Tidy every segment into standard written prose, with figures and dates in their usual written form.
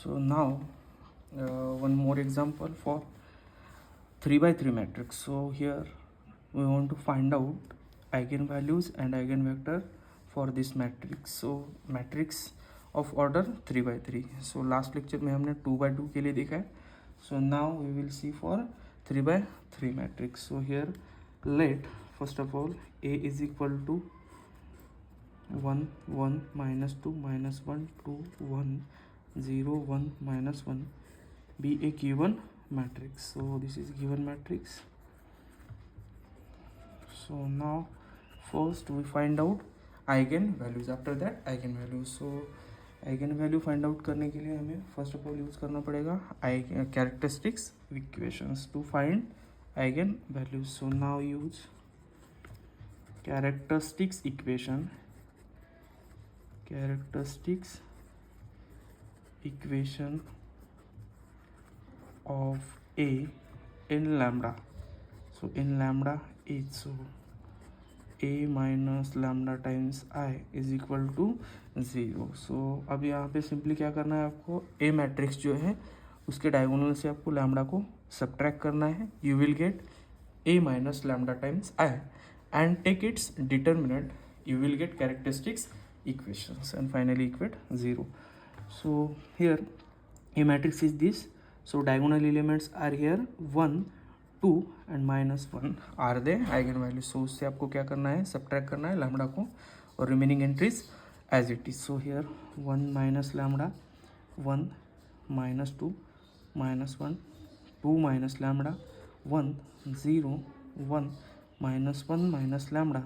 So now one more example for 3 by 3 matrix. So here we want to find out eigenvalues and eigenvector for this matrix. So matrix of order 3 by 3. So last lecture में हमने 2 by 2 के लिए देखा है. So now we will see for 3 by 3 matrix. So here let first of all A is equal to 1 1 minus 2 minus 1 2 1 0 1 minus 1 be a given matrix. So this is given matrix. So now first we find out eigenvalues, after that eigenvalues. So eigenvalue find out करने के लिए हमें first of all use करना पड़ेगा characteristics equations to find eigenvalues. So now use characteristics equation of A in lambda. So in lambda is so A minus lambda times I is equal to 0. So अब यहाँ पे simply क्या करना है आपको, A matrix जो है उसके डायगोनल से आपको लैम्डा को सब्ट्रैक्ट करना है. You will gate A minus lambda times I and take its determinant. You will get characteristics equations and finally equate 0. So here A matrix is this. So diagonal elements are here 1 2 and minus 1 are the eigenvalues. So उससे आपको क्या करना है, subtract करना है lambda को और remaining entries as it is. So here 1 minus lambda 1 minus 2 minus 1 2 minus lambda 1 0 1 minus 1 minus lambda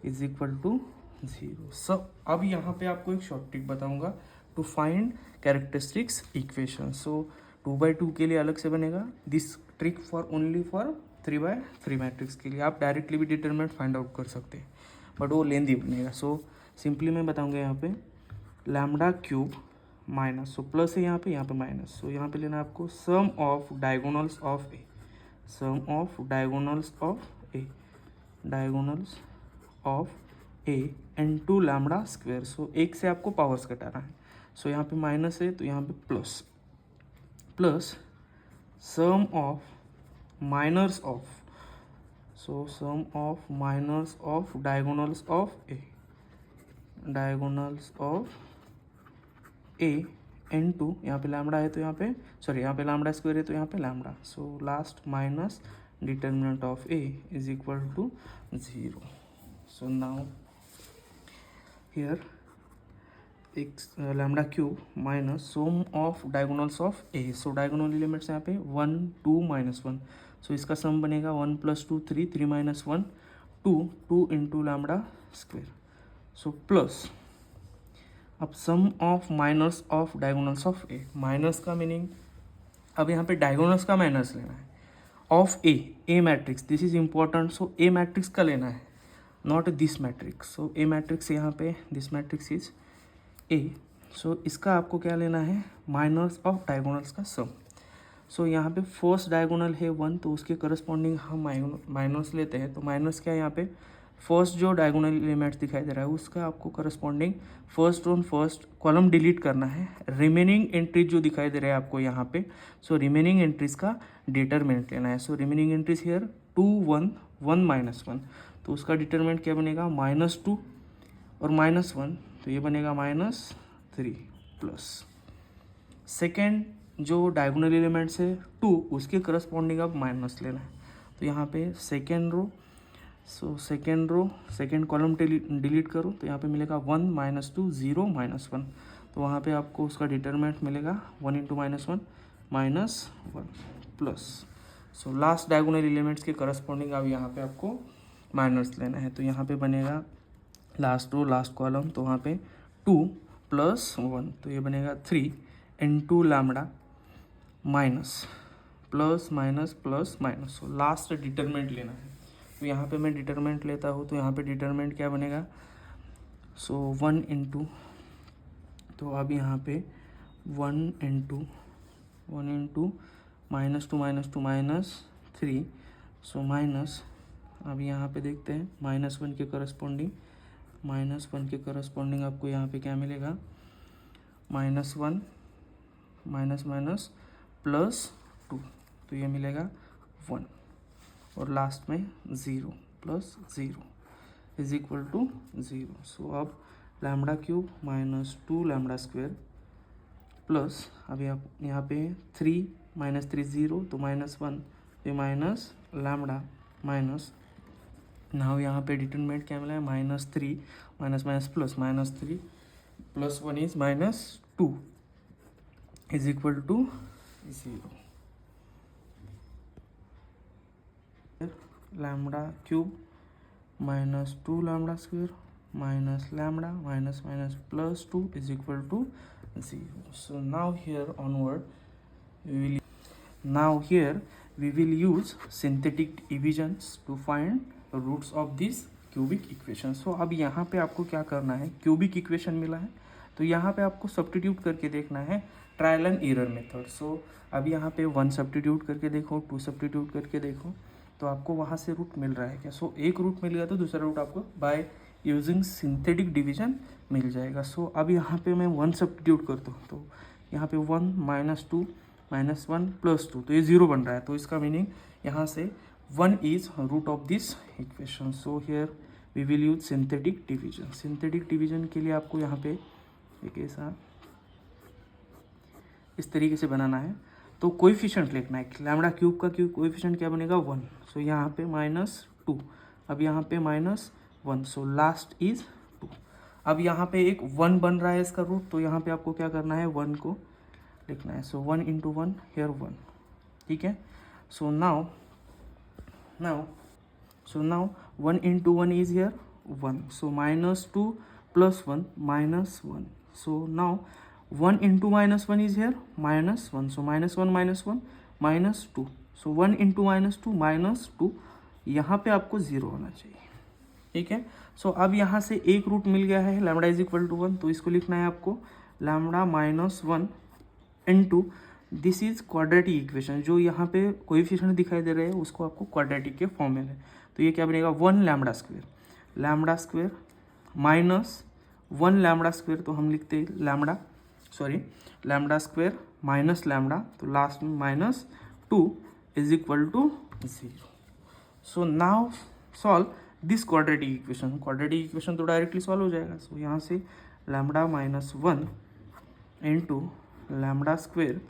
is equal to 0. So अब यहाँ पे आपको एक शॉर्ट ट्रिक बताऊँगा to find characteristics equation. So 2 by 2 के लिए अलग से बनेगा. This trick for only for 3 by 3 matrix के लिए. आप डायरेक्टली भी डिटरमिनेंट फाइंड आउट कर सकते हैं बट वो लेंदी बनेगा. सो सिंपली मैं बताऊंगा यहाँ पे lambda cube minus, so plus है यहाँ पे माइनस. सो यहाँ पे लेना आपको sum of diagonals of a, sum of diagonals of A, diagonals of a and to lambda square. So एक से आपको पावर्स घटाना है. सो यहाँ पे माइनस है तो यहाँ पे plus plus sum of minors of, so sum of minors of diagonals of A, diagonals of A and two, यहाँ पे लैम्डा है तो यहाँ पे सॉरी यहाँ पे लैम्डा स्क्वायर है तो यहाँ पे lambda. So last minus determinant of a is equal to 0. So now here एक lambda cube minus sum of diagonals of a. So diagonal elements यहाँ पे 1 2 माइनस 1. सो इसका सम बनेगा 1 plus 2 3 3 minus 1 2 2 into lambda square. So plus अब sum of minus of diagonals of a. Minus का meaning अब यहाँ पे डायगोनल्स का माइनस लेना है of a matrix. This is important. So a matrix का लेना है, not this matrix. So a matrix यहाँ पे this matrix is a. So इसका आपको क्या लेना है, माइनस ऑफ डायगोनल्स का सम. सो यहाँ पे फर्स्ट डायगोनल है 1 तो उसके करस्पॉन्डिंग हम माइनस लेते हैं. तो माइनस क्या है यहाँ पे, फर्स्ट जो डायगोनल एलिमेंट्स दिखाई दे रहा है उसका आपको corresponding first on first column delete करना है. रिमेनिंग एंट्रीज जो दिखाई दे रहा है आपको यहाँ पे, सो रिमेनिंग एंट्रीज का डिटरमिनेंट लेना है. सो रिमेनिंग एंट्रीज हियर 2 1 1 माइनस 1. तो उसका डिटरमिनेंट क्या बनेगा, -2 और -1 तो ये बनेगा -3 प्लस सेकेंड जो डायगोनल एलिमेंट्स है 2 उसके करस्पॉन्डिंग अब माइनस लेना है. तो यहाँ पे second row, so second row second column delete करो तो यहाँ पे मिलेगा 1 -2 0 -1. तो वहाँ पे आपको उसका डिटरमिनेंट मिलेगा 1 into -1 -1 plus. So last diagonal elements के करस्पॉन्डिंग अब यहाँ पे आपको माइनस लेना है. तो यहाँ पे बनेगा लास्ट रो लास्ट कॉलम, तो वहाँ पे 2 प्लस 1 तो ये बनेगा 3 into lambda minus plus minus plus minus. So last determinant लेना है. तो यहाँ पे मैं डिटरमिनेंट लेता हूँ तो यहाँ पे डिटरमिनेंट क्या बनेगा, सो 1 इंटू, तो अब यहाँ पे 1 इंटू -2 -2 सो माइनस. अब यहाँ पे देखते हैं -1 के करस्पॉन्डिंग आपको यहाँ पे क्या मिलेगा, -1 माइनस माइनस प्लस 2, तो ये मिलेगा 1, और लास्ट में 0 plus 0 is equal to 0. So अब lambda cube minus 2 lambda square plus, अभी आप यहाँ पे 3 माइनस 3 0, तो माइनस 1, ये माइनस लैम्बडा माइनस, नाउ यहाँ पे डिटरमिनेंट क्या मिला है, minus 3 minus minus plus, minus 3 plus 1 is minus 2 is equal to 0. Lambda cube minus 2 lambda square minus lambda minus minus plus 2 is equal to 0. So now here we will use synthetic divisions to find roots of this cubic equation. So अब यहाँ पे आपको क्या करना है, cubic equation मिला है तो यहाँ पे आपको सब्स्टिट्यूट करके देखना है, ट्रायल एंड एरर मेथड. सो अब यहाँ पे 1 सब्स्टिट्यूट करके देखो, 2 सब्स्टिट्यूट करके देखो, तो आपको वहाँ से रूट मिल रहा है क्या. सो एक रूट मिल गया तो दूसरा रूट आपको बाय यूजिंग सिंथेटिक डिवीजन मिल जाएगा. सो अब यहाँ पे मैं 1 सब्स्टिट्यूट करता हूँ, तो यहाँ पे 1 माइनस 2 माइनस 1 प्लस 2, तो ये 0 बन रहा है, तो इसका मीनिंग यहाँ से 1 is root of this equation. So here we will use synthetic division. Synthetic division के लिए आपको यहाँ पे एक ऐसा इस तरीके से बनाना है, तो कोएफिशिएंट लिखना है. लैम्बडा क्यूब का कोएफिशिएंट क्या बनेगा, 1. सो यहाँ पे माइनस 2, अब यहाँ पे माइनस 1, सो लास्ट इज 2. अब यहाँ पे एक 1 बन रहा है इसका रूट, तो यहाँ पे आपको क्या करना है, 1 को लिखना है. सो 1 इंटू 1 हेयर 1, ठीक है. So now 1 into 1 is here 1, so minus 2 plus 1 minus 1. So now 1 into minus 1 is here minus 1, so minus 1 minus 2. So 1 into minus 2 minus 2, यहाँ पे आपको 0 होना चाहिए, ठीक है. सो अब यहाँ से एक रूट मिल गया है, लैम्बडा इज इक्वल टू 1, तो इसको लिखना है आपको lambda minus 1 into, this is quadratic equation, जो यहाँ पे कोएफिशिएंट दिखाई दे रहे हैं उसको आपको क्वाड्रेटिक के फॉर्म में है, तो ये क्या बनेगा, 1 lambda square minus 1 lambda square, तो हम लिखते हैं लैम्बडा स्क्वायर माइनस लैम्बडा, तो लास्ट में minus 2 is equal to 0. So now solve this quadratic equation, तो डायरेक्टली सॉल्व हो जाएगा. सो यहाँ से lambda minus 1 into lambda square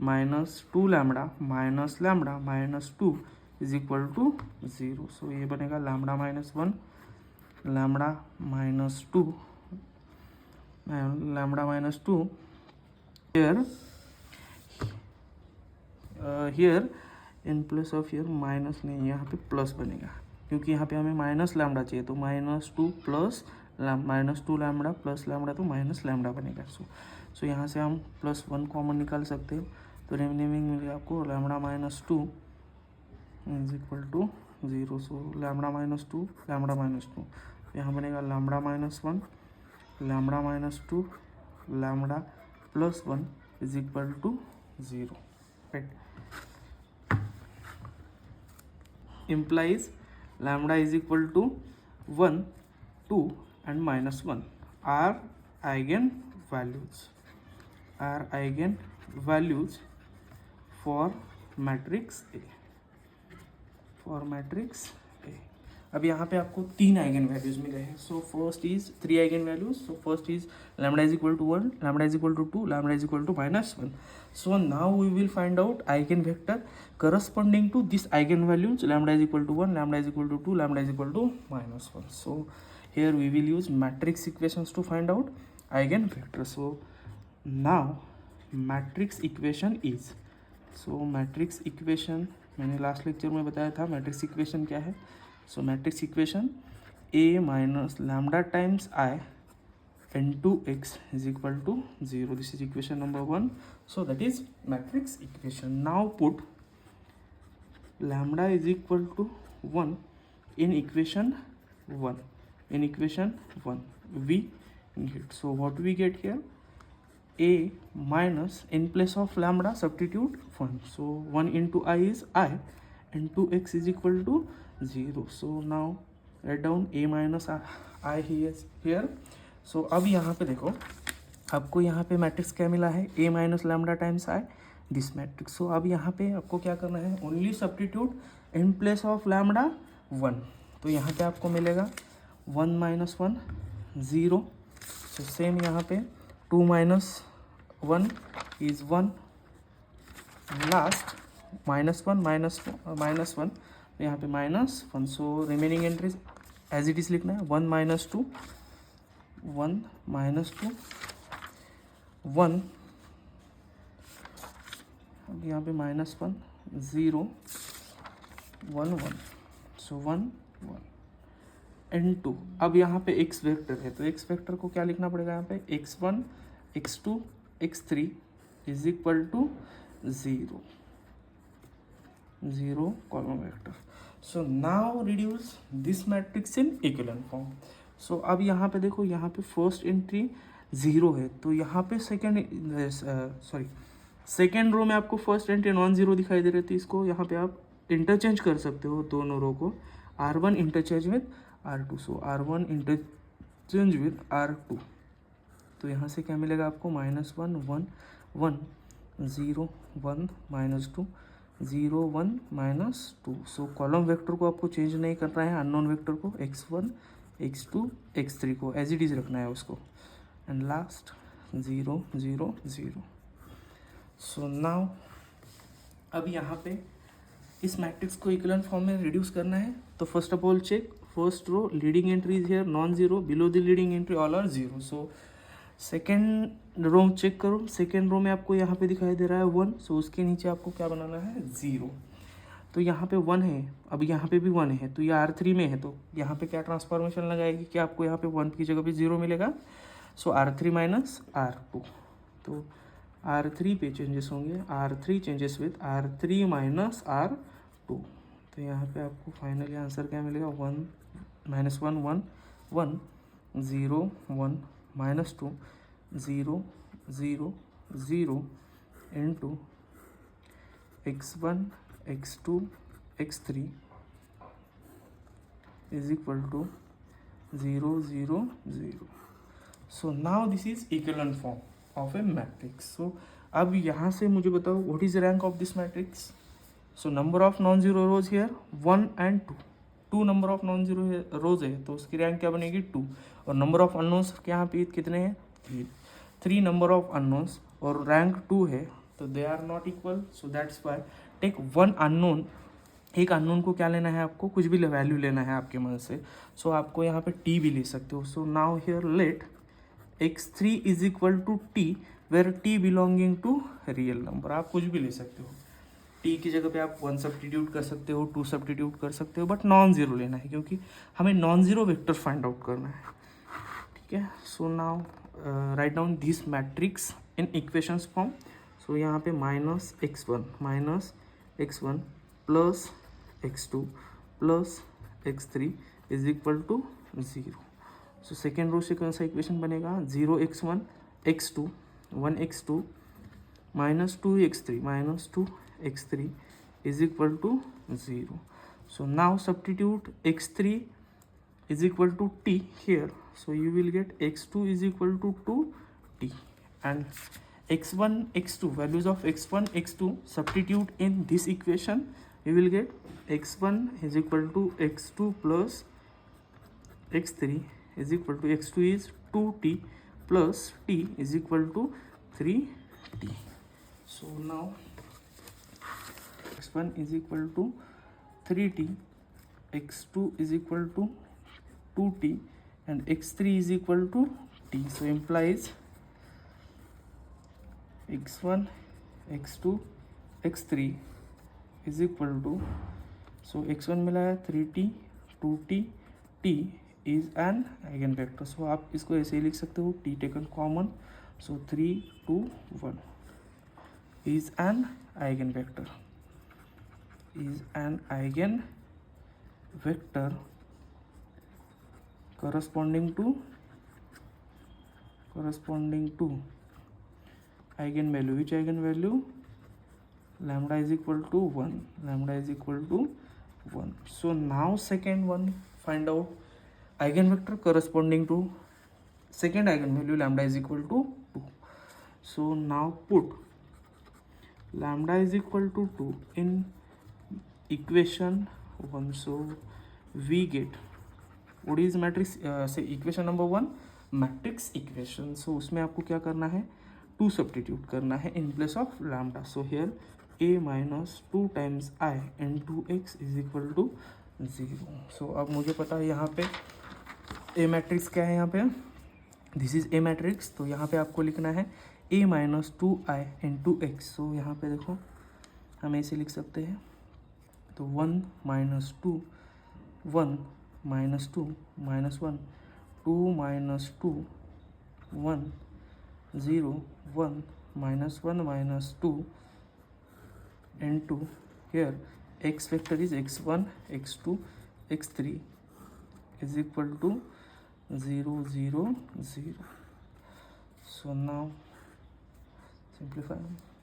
minus 2 lambda minus 2 is equal to 0. So ये बनेगा lambda minus 1 lambda minus 2 here in place of here minus नहीं, यहाँ पे प्लस बनेगा, क्योंकि यहाँ पे हमें माइनस लैम्बडा चाहिए, तो minus 2 plus minus 2 lambda plus lambda, तो माइनस लैम्बडा बनेगा. सो यहाँ से हम प्लस 1 कॉमन निकाल सकते हैं, तो रिमेनिंग मिलेगा आपको lambda minus 2 is equal to 0. So lambda minus 2 यहाँ बनेगा lambda minus 1 lambda minus 2 lambda plus 1 is equal to 0, right. implies lambda is equal to 1, 2 and minus 1 are eigenvalues for matrix A. अब यहाँ पे आपको 3 eigenvalues मिले हैं. So first is 3 eigenvalues. So first is lambda is equal to 1, lambda is equal to 2, lambda is equal to minus 1. So now we will find out eigenvector corresponding to this eigen values, lambda is equal to 1, lambda is equal to 2, lambda is equal to minus 1. So here we will use matrix equations to find out eigen vector. So now matrix equation is, so matrix equation मैंने last lecture में बताया था matrix equation क्या है. So matrix equation a minus lambda times i into x is equal to 0. This is equation number 1. So that is matrix equation. Now put lambda is equal to 1 in equation 1. We get, so what we get here, a minus in place of lambda substitute 1. So 1 into I is I, into x is equal to 0. So now write down a minus I here. So अब यहाँ पे देखो आपको यहाँ पे matrix क्या मिला है, a minus lambda times I this matrix. So अब यहाँ पे आपको क्या करना है, only substitute in place of lambda 1। तो यहाँ पे आपको मिलेगा 1 माइनस 1 0। सो सेम यहाँ पे 2 माइनस 1 इज़ 1, लास्ट -1 -1, तो यहाँ पे -1। So remaining entries as it is लिखना है, 1 माइनस 2 1 माइनस 2 1, अब यहाँ पे -1 0 1 1, सो 1 1 एंड 2। अब यहाँ पे x वेक्टर है, तो x वेक्टर को क्या लिखना पड़ेगा यहाँ पे, x1 x2 x3 is equal to 0 0 column vector. So now reduce this matrix in equivalent form. So अब यहाँ पे देखो, यहाँ पे फर्स्ट एंट्री 0 है, तो यहाँ पे सेकेंड रो में आपको फर्स्ट एंट्री नॉन जीरो दिखाई दे रही थी, इसको यहाँ पे आप इंटरचेंज कर सकते हो दोनों रो को, R1 interchange with R2। So R1 interchange with R2, तो यहाँ से क्या मिलेगा आपको, -1 1 1 0 1 -2 0 1 -2। सो कॉलम वेक्टर को आपको चेंज नहीं करना है, अननोन वेक्टर को x1 x2 x3 को एज इट इज रखना है उसको, एंड लास्ट 0 0 0। सो नाउ अब यहाँ पे इस मैट्रिक्स को इक्विवेलेंट फॉर्म में रिड्यूस करना है, तो first of all check first row leading entry is here non zero, below the leading entry all are zero. So second row check करो, सेकेंड रो में आपको यहाँ पे दिखाई दे रहा है 1, सो उसके नीचे आपको क्या बनाना है, 0। तो यहाँ पे 1 है, अब यहाँ पे भी 1 है, तो ये R3 में है, तो यहाँ पे क्या ट्रांसफॉर्मेशन लगाएगी कि आपको यहाँ पे 1 की जगह पे 0 मिलेगा। सो R3 माइनस R2, तो R3 पे चेंजेस होंगे, R3 changes with R3 minus R2। तो यहाँ पे आपको फाइनली आंसर क्या मिलेगा, 1 -1 1 1 0 1 -2 0 0 0 into x1 x2 x3 is equal to 0 0 0। So now this is equivalent form of a matrix। So अब यहाँ से मुझे बताओ what is the rank of this matrix। So number of non-zero rows here 1 and 2, 2 number of non-zero rows है, तो उसकी rank क्या बनेगी 2, और नंबर ऑफ अननोन्स यहाँ पे कितने हैं 3 नंबर ऑफ अननोन्स, और रैंक 2 है, तो they are not equal. So that's why take one unknown, एक अननोन को क्या लेना है आपको, कुछ भी वैल्यू लेना है आपके मन से। सो आपको यहाँ पे टी भी ले सकते हो। So now here let x3 is equal to t, where t belonging to real number. आप कुछ भी ले सकते हो, टी की जगह पे आप 1 सब्स्टिट्यूट कर सकते हो, 2 सब्स्टिट्यूट कर सकते हो, बट नॉन जीरो लेना है क्योंकि हमें non zero vector find out करना है, ठीक है। So now write down this matrix in equations form. So यहाँ पे -x1 plus x2 plus x3 is equal to 0। So second row से कौन सा इक्वेशन बनेगा, 0x1 x2 1x2 -2x3 is equal to 0। So now substitute x3 is equal to t here, so you will get x2 is equal to 2t, and x1 x2 values of x1 x2 substitute in this equation, you will get x1 is equal to x2 plus x3 is equal to x2 is 2t plus t is equal to 3t। So now x1 is equal to 3t, x2 is equal to 2t, and x3 is equal to t. So implies x1 x2 x3 is equal to, so x1 मिला है 3t 2t, t is an eigen vector. So आप इसको ऐसे ही लिख सकते हो, t taken common, so 3 2 1 is an eigenvector, is an eigenvector corresponding to eigenvalue, which eigenvalue, lambda is equal to 1, lambda is equal to 1। So now second one, find out eigenvector corresponding to second eigenvalue lambda is equal to 2। So now put lambda is equal to 2 in equation 1. So we get what is matrix say equation number 1 matrix equation. So उसमें आपको क्या करना है, 2 substitute करना है in place of lambda. So here a minus 2 times I into x is equal to 0. So अब मुझे पता है यहाँ पे a मैट्रिक्स क्या है, यहाँ पे दिस इज a मैट्रिक्स. तो यहाँ पे आपको लिखना है a minus 2i into x. So यहाँ पे देखो हम ऐसे लिख सकते हैं. तो 1 minus 2 1 minus 2 minus 1 2 minus 2 1 0 1 minus 1 minus 2 into here x vector is x1 x2 x3 is equal to 0 0 0. So now simplify.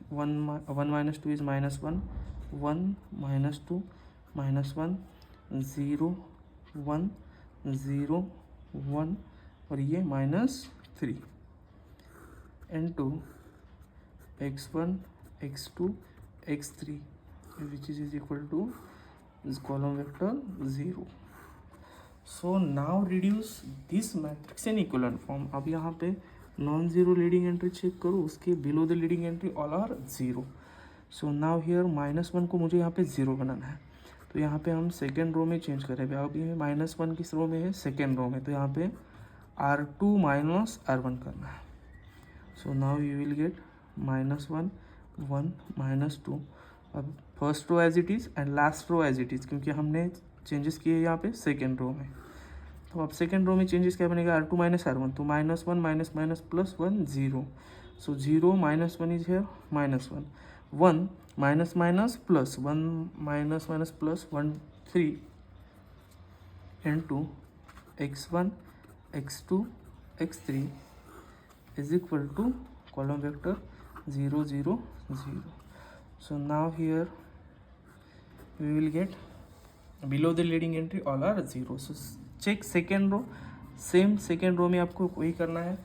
1 minus 2 is minus 1 1 minus 2 minus 1 0 1 0 1 और ये minus 3 into x1 x2 x3 which is equal to this column vector 0. So now reduce this matrix in equivalent form. अब यहाँ पे non zero leading entry check करो, उसके below the leading entry all are zero. So now here -1 को मुझे यहाँ पे 0 बनाना है. तो यहाँ पे हम सेकेंड रो में चेंज करेंगे. अब ये -1 किस रो में है, सेकेंड रो में. तो यहाँ पे R2 माइनस R1 करना है. So now you will get -1 1 -2. अब first row as it is and last row as it is, क्योंकि हमने चेंजेस किए यहाँ पे सेकेंड रो में. तो अब सेकेंड रो में चेंजेस क्या बनेगा, R2 माइनस R1. तो -1 minus minus plus 1 0. So 0 minus 1 is here -1 1 minus minus plus 1 minus minus plus 1 3 into x1 x2 x3 is equal to column vector 0 0 0. So now here we will get below the leading entry all are 0. So check second row. Same second row में आपको वही करना है,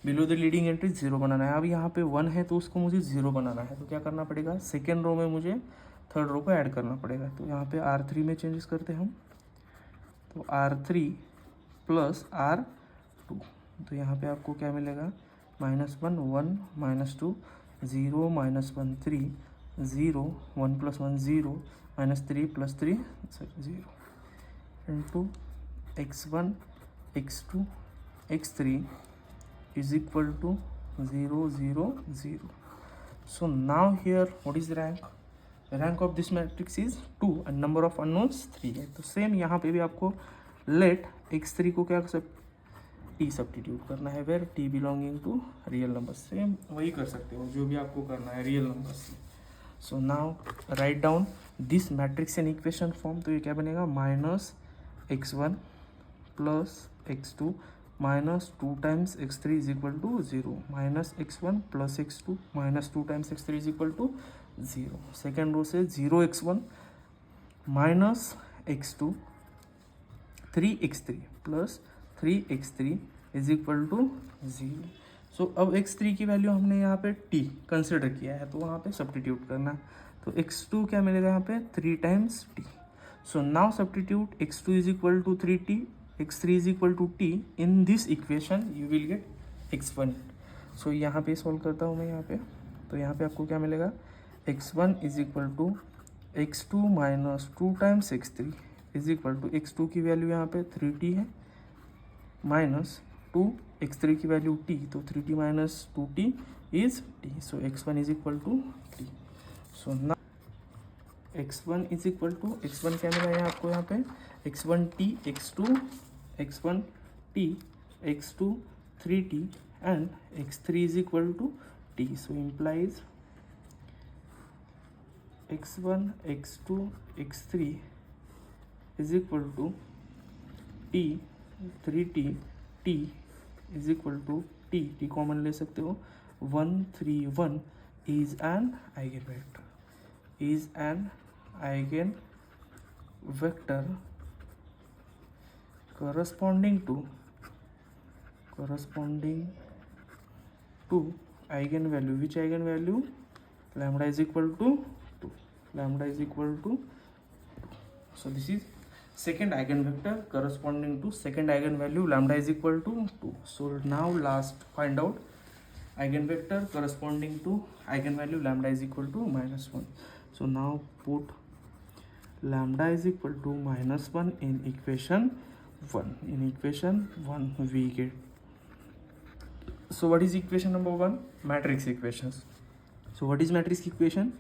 below the leading entry 0 बनाना है. अब यहाँ पे 1 है तो उसको मुझे 0 बनाना है. तो क्या करना पड़ेगा, सेकेंड रो में मुझे थर्ड रो को ऐड करना पड़ेगा. तो यहाँ पे R3 में चेंजेस करते हैं हम. तो R3 प्लस R2. तो यहाँ पे आपको क्या मिलेगा, -1 1 -2 0 -1 3 0 1 + 1 0 -3 + 3 0 into x1 x2 x3 is equal to 0 0 0. So now here what is rank? Rank of this matrix is 2 and number of unknowns 3 है. तो सेम यहाँ पे भी आपको लेट x3 को क्या t सब्स्टिट्यूट करना है, where t belonging to real number. Same वही कर सकते हो जो भी आपको करना है रियल नंबर से. So now write down this matrix in equation form. तो ये क्या बनेगा, -x1 plus x2 -2 times x3 is equal to 0 -x1 plus x2 -2 times x3 is equal to 0. Second row से 0x1 -x2 3x3 plus 3x3 is equal to 0. So अब x3 की value हमने यहाँ पे t कंसिडर किया है, तो वहाँ पे सब्स्टिट्यूट करना. तो x2 क्या मिलेगा यहाँ पे 3 times t. So now substitute x2 is equal to 3t, x3 is equal to t. In this equation you will get x1. So यहाँ पे सॉल्व करता हूँ मैं यहाँ पे. तो यहाँ पे आपको क्या मिलेगा, x1 is equal to x2 minus 2 times x3 is equal to x2 की वैल्यू यहाँ पे 3t है माइनस 2 x3 की वैल्यू t. तो 3t minus 2t is t. So x1 is equal to t. So ना x1 is equal to x1 क्या मिला है आपको यहाँ पे, x1t x1t x2 3t and x3 is equal to t. So implies x1 x2 x3 is equal to t 3t t is equal to t. t common ले सकते हो. 1 3 1 is an eigenvector, is an eigenvector corresponding to eigenvalue, which eigenvalue, lambda is equal to 2, lambda is equal to 2. So this is second eigenvector corresponding to second eigenvalue, lambda is equal to 2. So now last find out eigenvector corresponding to eigenvalue lambda is equal to -1. So now put lambda is equal to -1 in equation 1. In equation 1 we get, so what is equation number 1? Matrix equations. So what is matrix equation?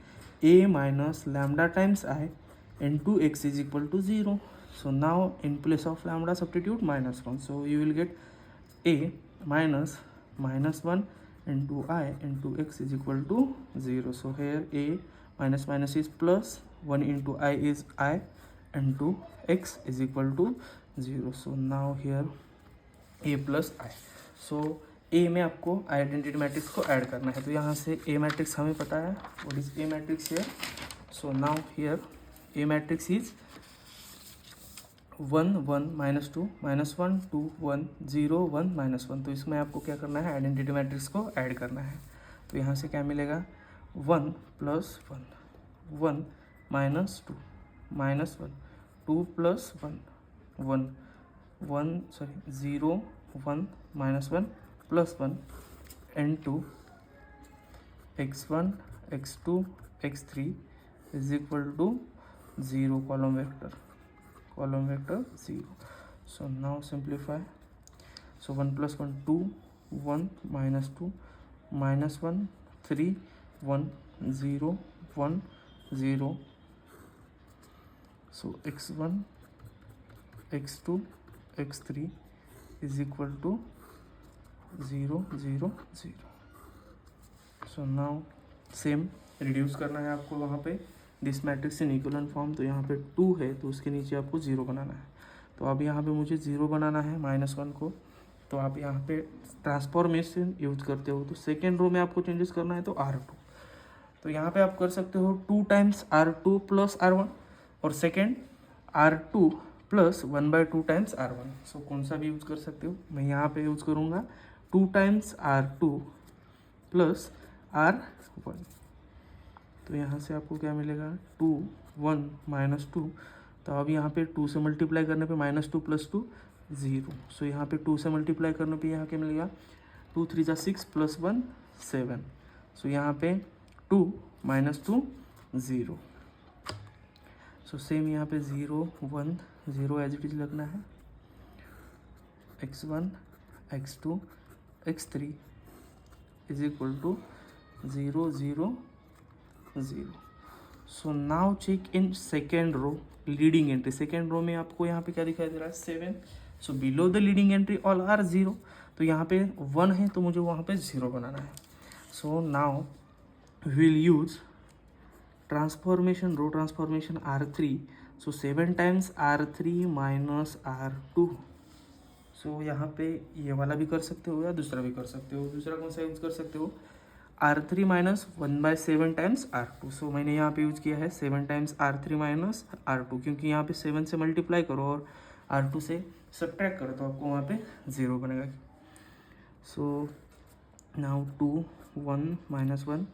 A minus lambda times I into x is equal to 0. So now in place of lambda substitute -1. So you will get A minus -1 into I into x is equal to 0. So here A minus minus is plus, 1 into I is I, into x is equal to 0. So now here A plus I. So ए में आपको identity matrix को add करना है. तो यहाँ से ए matrix हमें पता है, what is a matrix here. So now here A matrix is 1 1 -2 -1 2 1 0 1 -1. तो इसमें आपको क्या करना है, आइडेंटिटी मैट्रिक्स को ऐड करना है. तो यहाँ से क्या मिलेगा, 1 + 1 1 -2 -1 2 + 1 1 1 0 1 -1 +1 into x1 x2 x3 is equal to 0, column vector 0. So now simplify. So 1 + 1 2 1 -2 -1 3 1 0 1 0. So x1 x2 x3 is equal to 0 0 0. So now same reduce करना है आपको वहाँ पे this matrix in equivalent form. तो यहाँ पे 2 है तो उसके नीचे आपको 0 बनाना है. तो अब यहाँ पे मुझे 0 बनाना है -1 को. तो आप यहाँ पे ट्रांसफॉर्मेशन यूज करते हो. तो सेकेंड रो में आपको चेंजेस करना है तो R2. तो यहाँ पे आप कर सकते हो 2 टाइम्स R2 + R1 और सेकेंड R2 + 1/2 टाइम्स R1. सो कौन सा भी यूज़ कर सकते हो. मैं यहाँ पे यूज़ करूँगा 2 टाइम्स R2 + R1. तो यहाँ से आपको क्या मिलेगा, 2 1 -2. तो अब यहाँ पे 2 से मल्टीप्लाई करने पे -2 + 2 0. सो यहाँ पे 2 से मल्टीप्लाई करने पे यहाँ क्या मिलेगा, 2 3 = 6 + 1 7. सो यहाँ पे 2 -2 0. सो सेम यहाँ पे 0 1 0 एज इट इज लगना है. x1 x2 x3 is equal to 0 0 0. So now check in second row leading entry. Second row में आपको यहाँ पे क्या दिखाई दे रहा है, 7. So below the leading entry all are 0. तो यहाँ पे 1 है तो मुझे वहाँ पे 0 बनाना है. So now will use transformation, row transformation R3. So 7 times R3 - R2. So यहाँ पे ये वाला भी कर सकते हो या दूसरा भी कर सकते हो. दूसरा कौन सा यूज़ कर सकते हो, R3 - 1/7 टाइम्स R2. सो मैंने यहाँ पे यूज़ किया है 7 टाइम्स R3 - R2 क्योंकि यहाँ पे 7 से मल्टीप्लाई करो और R2 से सब्ट्रैक्ट करो तो आपको वहाँ पे 0 बनेगा. So now 2 1 -1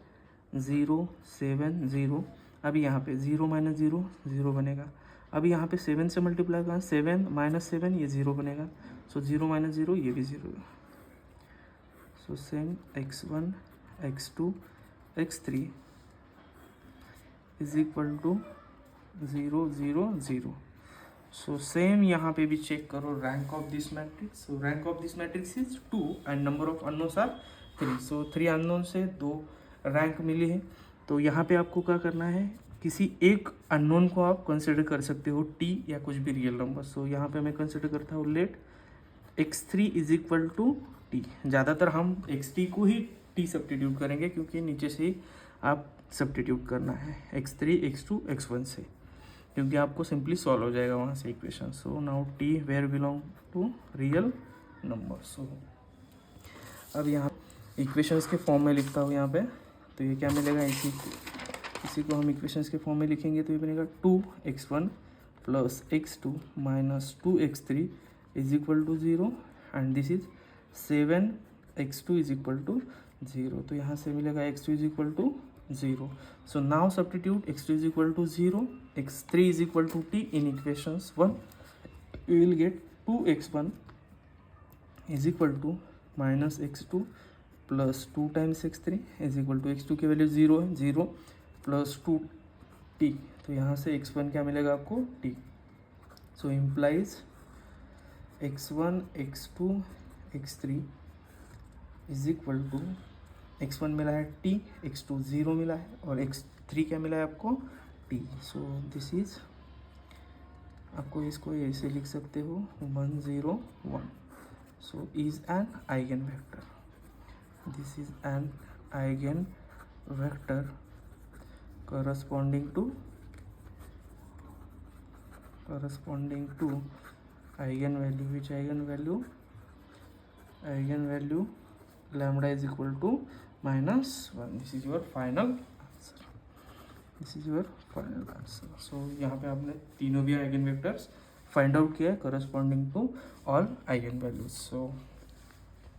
0 7 0. अभी यहाँ पे 0 - 0 0 बनेगा. अभी यहाँ पे 7 से मल्टीप्लाई करें, 7 - 7 ये 0 बनेगा. सो 0 - 0 ये भी 0. So same x1 x2 x3 is equal to 0 0 0. So same यहाँ पे भी चेक करो rank of this matrix. So rank of this matrix is 2 and number of unknowns are 3. So 3 unknown से 2 रैंक मिली है. तो यहाँ पे आपको क्या करना है, किसी एक अननोन को आप कंसिडर कर सकते हो t या कुछ भी रियल नंबर. सो यहाँ पे मैं कंसिडर करता हूँ let x3 is equal to t. ज़्यादातर हम x3 को ही t सब्स्टिट्यूट करेंगे क्योंकि नीचे से ही आप सब्स्टिट्यूट करना है x3 x2 x1 से, क्योंकि आपको सिंपली सॉल्व हो जाएगा वहाँ से equation. So now t where belong to real number. So अब यहाँ इक्वेशंस के फॉर्म में लिखता हूँ यहाँ पे. तो ये क्या मिलेगा, इसी को हम इक्वेशंस के फॉर्म में लिखेंगे तो ये बनेगा 2x1 + x2 - 2x3 is equal to 0 and this is 7x2 is equal to 0, तो यहाँ से मिलेगा x2 is equal to 0. So now substitute x2 is equal to 0, x3 is equal to t in equations 1. We will get 2x1 is equal to minus x2 plus 2 times x3 is equal to x2 की value 0 है, 0 plus 2t, तो यहाँ से x1 क्या मिलेगा आपको t. So implies x1 x2 x3 is equal to x1 मिला है t, x2 0 मिला है और x3 क्या मिला है आपको t. सो दिस इज, आपको इसको ऐसे लिख सकते हो 1 0 1. So is an eigen vector. This is an eigen vector corresponding to eigenvalue. Which eigenvalue? Eigenvalue lambda is equal to -1. This is your final answer. So यहाँ पे आपने तीनों भी आइगन वेक्टर्स फाइंड आउट किया है corresponding to all eigenvalues. So